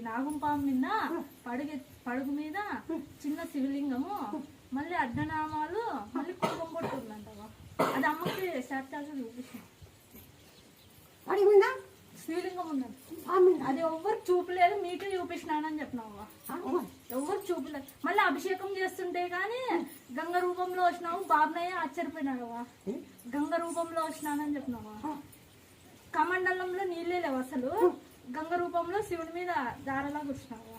నాగం పాము నిన్న పడుగు మీద చిన్న శివలింగము, మళ్ళీ అడ్డనామాలు, మళ్ళీ కుంకుమ పొట్టు ఉందంటవా. అది అమ్మకి శాస్త్రాలు చూపిస్తాను. శివలింగం ఉన్నది, అది ఎవరు చూపలేదు, మీకే చూపిస్తున్నానని చెప్పినావా. ఎవరు చూపలేదు. మళ్ళీ అభిషేకం చేస్తుంటే కానీ గంగ రూపంలో వచ్చినావు. బాబునయ్య ఆశ్చర్యపోయినాడవా, గంగ రూపంలో వచ్చినానని చెప్పినావా. కమండలంలో నీళ్ళే లేవు అసలు, గంగ రూపంలో శివుడి మీద దారలా కూర్చున్నావా.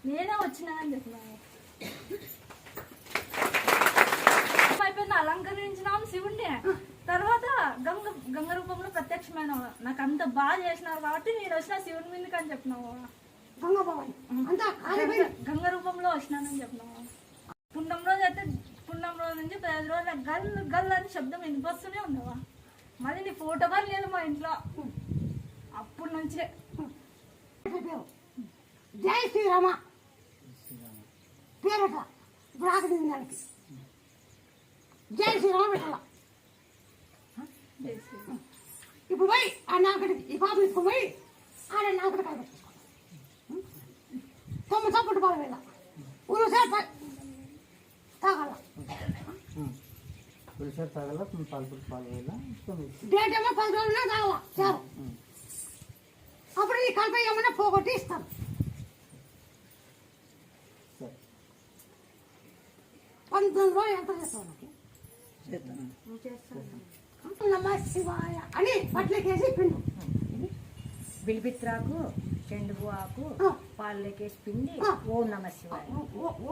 నేనే వచ్చినానని చెప్పినావా. అయిపోయింది, అలంకరించినాం శివుడిని. తర్వాత గంగ రూపంలో ప్రత్యక్షమైన నాకు అంత బాగా చేసినారు కాబట్టి నేను వచ్చిన శివుని మీదకి అని చెప్పినావు. గంగ రూపంలో వచ్చినానని చెప్పినావు. పుండంలో అయితే పుండంలో నుంచి 10 రోజులు గల్ గల్ అని శబ్దం వినిపిస్తూనే ఉన్నావా. మళ్ళీ నీ ఫోటో కూడా లేదు మా ఇంట్లో అప్పటి నుంచే. జై శ్రీరామ పేరట జై శ్రీరామ పెట్టాల. ఇప్పుడు పోయి ఆ నాకడికి ఈ పాప తీసుకుని పోయి ఆడ నాకడి కాయ పెట్టేసుకో. 9 చప్పుడు పాలు వేళ ఉరుసారి తాగాల, పాలు వేళ డేట్ ఏమో 10 రోజులున్నా తాగాల చాలు. అప్పుడు ఈ కలిపి ఏమన్నా పోగొట్టి ఇస్తాను. 19 రోజులు ఎంత చేస్తావు నాకు. నమ శివాయ అని పట్లకేసి పిండు. బిల్బిత్రాకు, చెండుగు ఆకు పాలకేసి పిండి ఓం నమ శివాయ.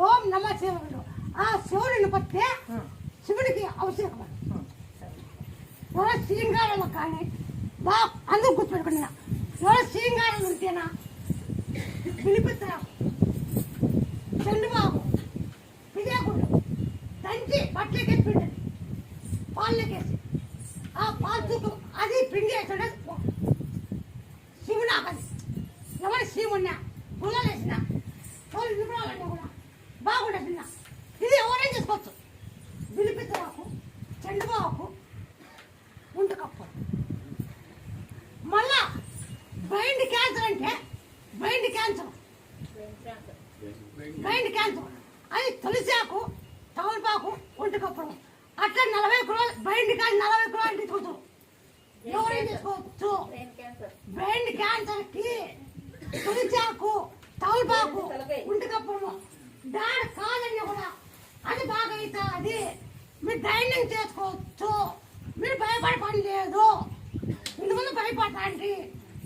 ఓం నమ శివాయ. ఆ శివుడిని పట్టే శివుడికి అభిషేకం. ఎవరో శ్రీంగారంలో కానీ బాగా అందరూ కూర్చోబెట్టుకుని ఎవరో శ్రీంగారం ఉంటేనా బిల్బిత్రాకు, చెండుబాకు, విజయగుండు దంచి పట్లకేసి పిండి పాలకేసి ఆ పాలు అది పిండి వేసాడు శివుడు. అది ఎవరు శివున్నా గుళ్ళలు వేసిన వాళ్ళు నిపుణాలంటే కూడా బాగుండేసిన. ఇది ఎవరైనా చేసుకోవచ్చు. బిలిపిత్తరాకు, చెండుబాకు, ఉంటకప్పు. మళ్ళా బ్రెయిన్ క్యాన్సర్ అంటే బ్రెయిన్ క్యాన్సర్ అది తులసాకు, తమలపాకు, ఉంటకప్పు. అట్లా 40 కిలోలు బ్రెయిన్ క్యాన్సర్ 40 కిలోలు తీసుకోవచ్చు. ఎవరైనా తీసుకోవచ్చు. బ్రెయిన్ క్యాన్సర్ కి తులసాకు, తమలపాకు, ఉంటకప్పు దాని కాదని కూడా అది బాగా అవుతుంది. మీరు ధైర్యం చేసుకోవచ్చు. మీరు భయపడే పని లేదు. ఇంతకుముందు భయపడతాండి.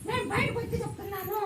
నేను బయటకు వచ్చి చెప్తున్నాను.